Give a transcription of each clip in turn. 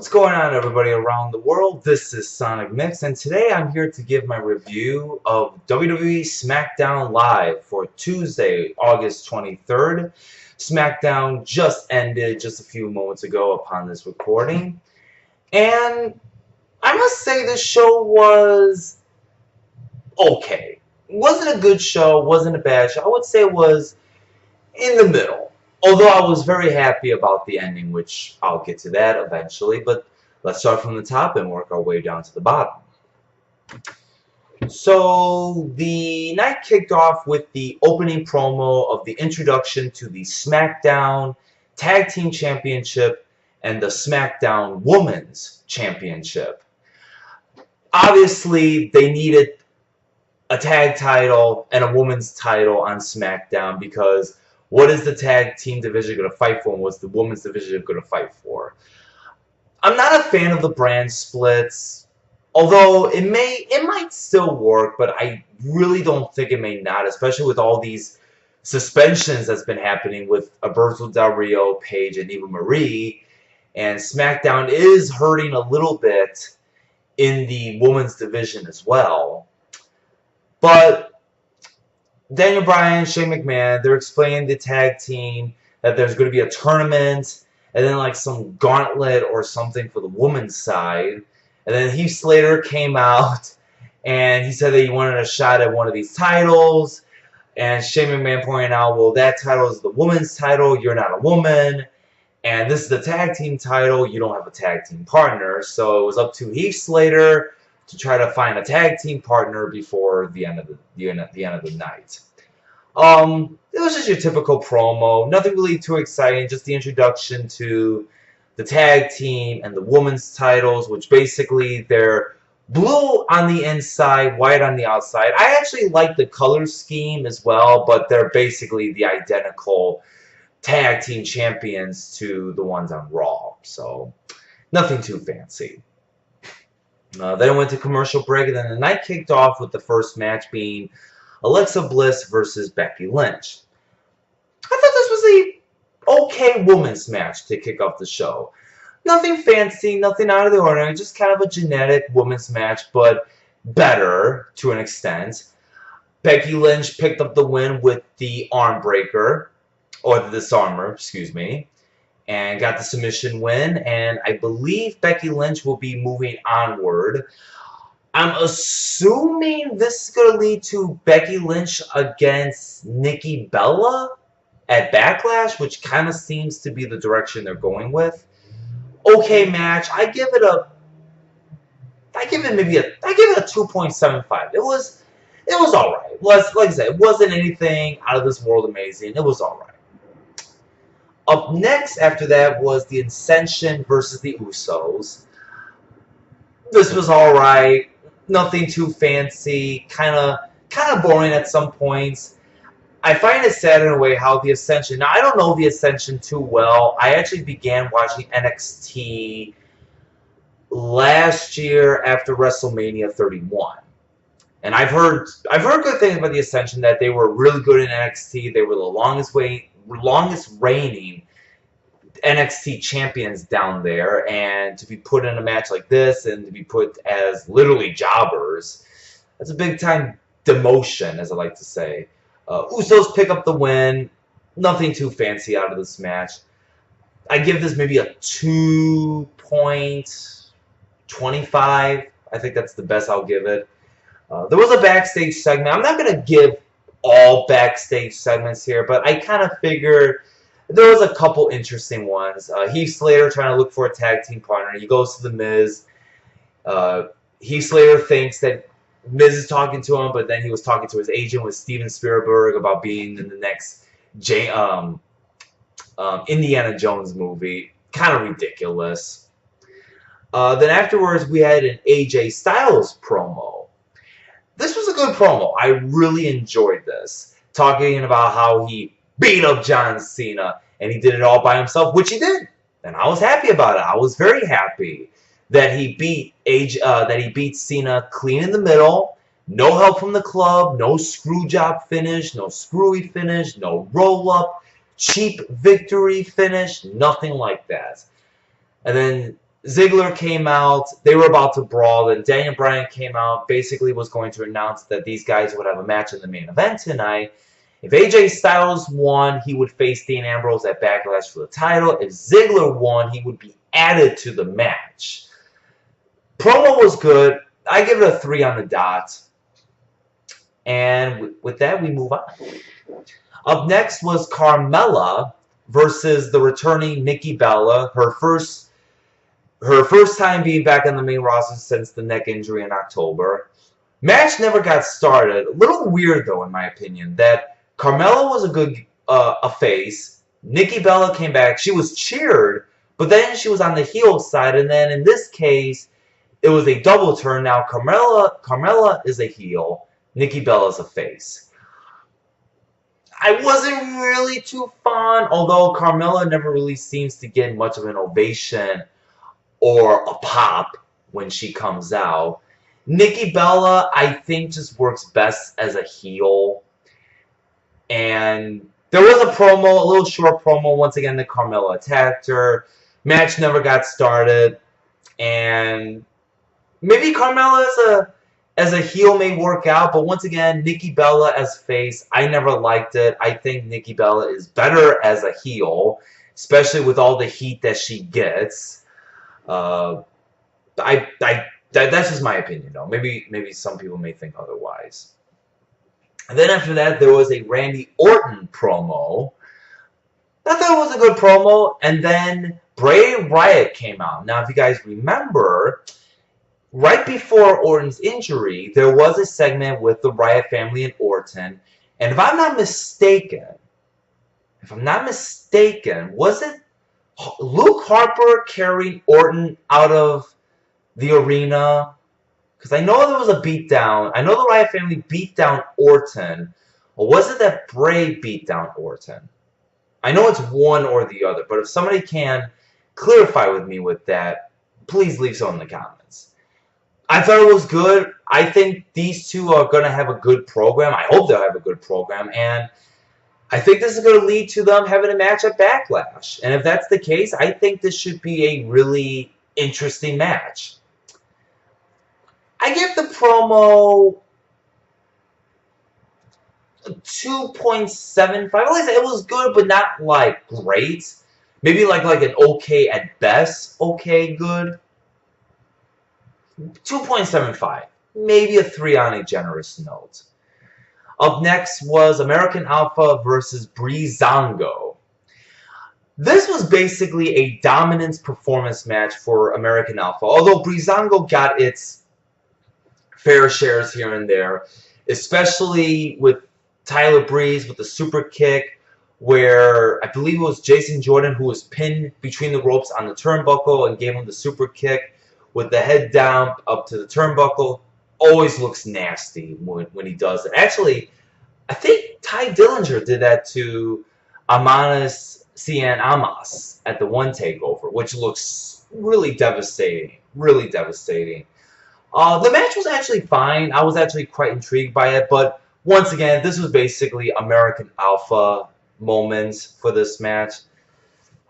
What's going on, everybody around the world? This is Sonic Mix, and today I'm here to give my review of WWE SmackDown Live for Tuesday, August 23rd. SmackDown just ended just a few moments ago upon this recording, and I must say this show was okay. It wasn't a good show, wasn't a bad show. I would say it was in the middle. Although I was very happy about the ending, which I'll get to that eventually, but let's start from the top and work our way down to the bottom. So the night kicked off with the opening promo of the introduction to the SmackDown Tag Team Championship and the SmackDown Women's Championship. Obviously, they needed a tag title and a women's title on SmackDown because what is the tag team division going to fight for, and what's the women's division going to fight for? I'm not a fan of the brand splits, although it might still work, but I really don't think it may not, especially with all these suspensions that's been happening with Alberto Del Rio, Paige, and Eva Marie, and SmackDown is hurting a little bit in the women's division as well. But Daniel Bryan, Shane McMahon, they're explaining the tag team that there's going to be a tournament and then like some gauntlet or something for the women's side. And then Heath Slater came out and he said that he wanted a shot at one of these titles. And Shane McMahon pointed out, well, that title is the women's title. You're not a woman. And this is the tag team title. You don't have a tag team partner. So it was up to Heath Slater to try to find a tag team partner before the end of the night. It was just your typical promo, nothing really too exciting, just the introduction to the tag team and the women's titles, which basically they're blue on the inside, white on the outside. I actually like the color scheme as well, but they're basically the identical tag team champions to the ones on Raw, so nothing too fancy. Then went to commercial break, and then the night kicked off with the first match being Alexa Bliss versus Becky Lynch. I thought this was a okay women's match to kick off the show. Nothing fancy, nothing out of the ordinary, just kind of a generic women's match, but better to an extent. Becky Lynch picked up the win with the arm breaker, or the disarmer, excuse me, and got the submission win, and I believe Becky Lynch will be moving onward. I'm assuming this is going to lead to Becky Lynch against Nikki Bella at Backlash, which kind of seems to be the direction they're going with. Okay match. I give it a 2.75. It was alright. Like I said, it wasn't anything out of this world amazing. It was alright. Up next after that was the Ascension versus the Usos. This was alright. Nothing too fancy. Kind of boring at some points. I find it sad in a way how the Ascension... Now, I don't know the Ascension too well. I actually began watching NXT last year after WrestleMania 31. And I've heard good things about the Ascension, that they were really good in NXT. They were the longest reigning NXT champions down there, and to be put in a match like this and to be put as literally jobbers, that's a big time demotion, as I like to say. Usos pick up the win. Nothing too fancy out of this match. I give this maybe a 2.25. I think that's the best I'll give it. There was a backstage segment. I'm not going to give all backstage segments here, but I kind of figured there was a couple interesting ones. Heath Slater trying to look for a tag team partner. He goes to The Miz. Heath Slater thinks that Miz is talking to him, but then he was talking to his agent with Steven Spielberg about being in the next Indiana Jones movie. Kind of ridiculous. Then afterwards, we had an AJ Styles promo. This was a good promo. I really enjoyed this. Talking about how he beat up John Cena, and he did it all by himself, which he did. And I was happy about it. I was very happy that he beat Cena clean in the middle. No help from the club, no screw job finish, no screwy finish, no roll up, cheap victory finish, nothing like that. And then Ziggler came out. They were about to brawl, and Daniel Bryan came out, basically was going to announce that these guys would have a match in the main event tonight. If AJ Styles won, he would face Dean Ambrose at Backlash for the title. If Ziggler won, he would be added to the match. Promo was good. I give it a 3 on the dot. And with that, we move on. Up next was Carmella versus the returning Nikki Bella. Her first time being back on the main roster since the neck injury in October. Match never got started. A little weird, though, in my opinion, that Carmella was a face. Nikki Bella came back. She was cheered, but then she was on the heel side, and then in this case, it was a double turn. Now Carmella is a heel. Nikki Bella is a face. I wasn't really too fond, although Carmella never really seems to get much of an ovation or a pop when she comes out. Nikki Bella, I think, just works best as a heel. And there was a promo, a little short promo, once again, that Carmella attacked her. Match never got started. And maybe Carmella as a heel may work out, but once again, Nikki Bella as face, I never liked it. I think Nikki Bella is better as a heel, especially with all the heat that she gets. That's just my opinion, though. Maybe some people may think otherwise. And then after that, there was a Randy Orton promo. I thought it was a good promo. And then Bray Wyatt came out. Now, if you guys remember, right before Orton's injury, there was a segment with the Wyatt family and Orton. And if I'm not mistaken, was it Luke Harper carrying Orton out of the arena? Because I know there was a beatdown. I know the Wyatt family beat down Orton. Or was it that Bray beat down Orton? I know it's one or the other. But if somebody can clarify with me with that, please leave so in the comments. I thought it was good. I think these two are going to have a good program. I hope they'll have a good program. And I think this is going to lead to them having a match at Backlash. And if that's the case, I think this should be a really interesting match. I give the promo a 2.75. Like I said, it was good, but not like great. Maybe like an okay at best. Okay, good. 2.75. Maybe a 3 on a generous note. Up next was American Alpha versus Breezango. This was basically a dominance performance match for American Alpha. Although Breezango got its fair shares here and there, especially with Tyler Breeze with the super kick, where I believe it was Jason Jordan who was pinned between the ropes on the turnbuckle and gave him the super kick with the head down up to the turnbuckle. Always looks nasty when he does it. Actually, I think Ty Dillinger did that to Amanis Cien Amas at the one takeover, which looks really devastating. Really devastating. The match was actually fine. I was actually quite intrigued by it, but once again, this was basically American Alpha moments for this match.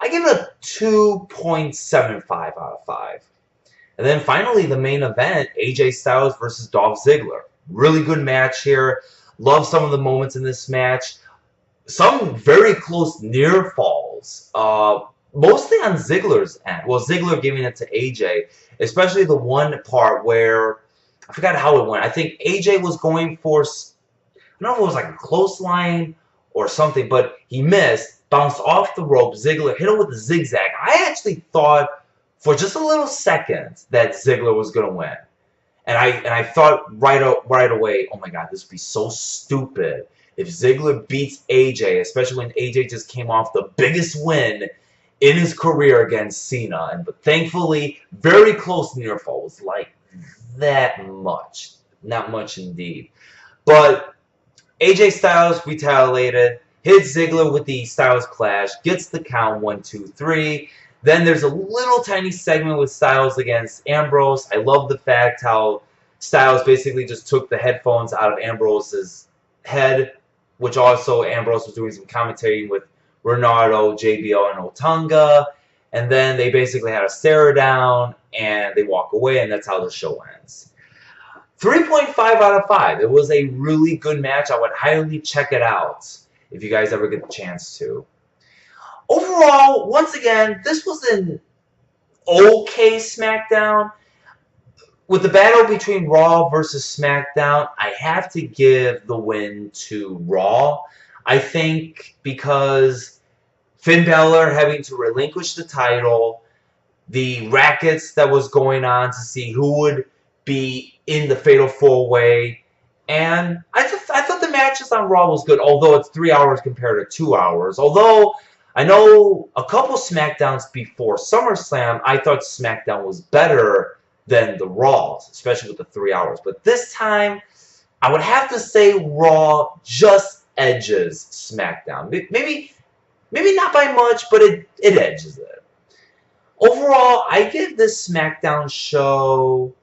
I give it a 2.75 out of 5. And then finally, the main event, AJ Styles versus Dolph Ziggler. Really good match here. Love some of the moments in this match. Some very close near falls. Mostly on Ziggler's end. Well, Ziggler giving it to AJ. Especially the one part where, I forgot how it went. I think AJ was going for, I don't know if it was like a clothesline or something, but he missed, bounced off the rope. Ziggler hit him with the zigzag. I actually thought for just a little second that Ziggler was going to win. And I thought right away, oh my God, this would be so stupid if Ziggler beats AJ, especially when AJ just came off the biggest win in his career against Cena. But thankfully, very close near falls, like that much. Not much indeed. But AJ Styles retaliated, hit Ziggler with the Styles Clash, gets the count 1, 2, 3. Then there's a little tiny segment with Styles against Ambrose. I love the fact how Styles basically just took the headphones out of Ambrose's head, which also Ambrose was doing some commentating with Renato, JBL, and Otunga. and then they basically had a stare down, and they walk away, and that's how the show ends. 3.5 out of 5. It was a really good match. I would highly check it out if you guys ever get the chance to. Overall, once again, this was an okay SmackDown. With the battle between Raw versus SmackDown, I have to give the win to Raw. I think because Finn Balor having to relinquish the title, the rackets that was going on to see who would be in the Fatal 4-Way, and I thought the matches on Raw was good, although it's 3 hours compared to 2 hours. Although I know a couple SmackDowns before SummerSlam, I thought SmackDown was better than the Raws, especially with the 3 hours. But this time, I would have to say Raw just edges SmackDown. Maybe not by much, but it edges it. Overall, I give this SmackDown show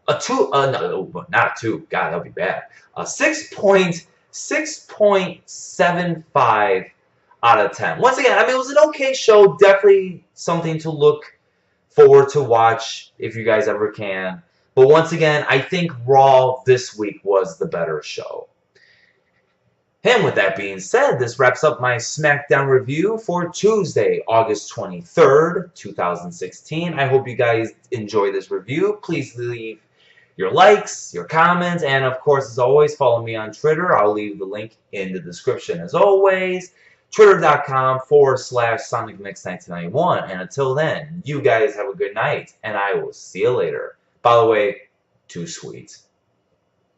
a 2. No, not a 2. God, that'd be bad. A 6.75 out of 10. Once again, I mean, it was an okay show. Definitely something to look forward to watch if you guys ever can. But once again, I think Raw this week was the better show. And with that being said, this wraps up my SmackDown review for Tuesday, August 23rd, 2016. I hope you guys enjoy this review. Please leave your likes, your comments, and of course, as always, follow me on Twitter. I'll leave the link in the description as always. Twitter.com/SonicMix1991. And until then, you guys have a good night, and I will see you later. By the way, too sweet.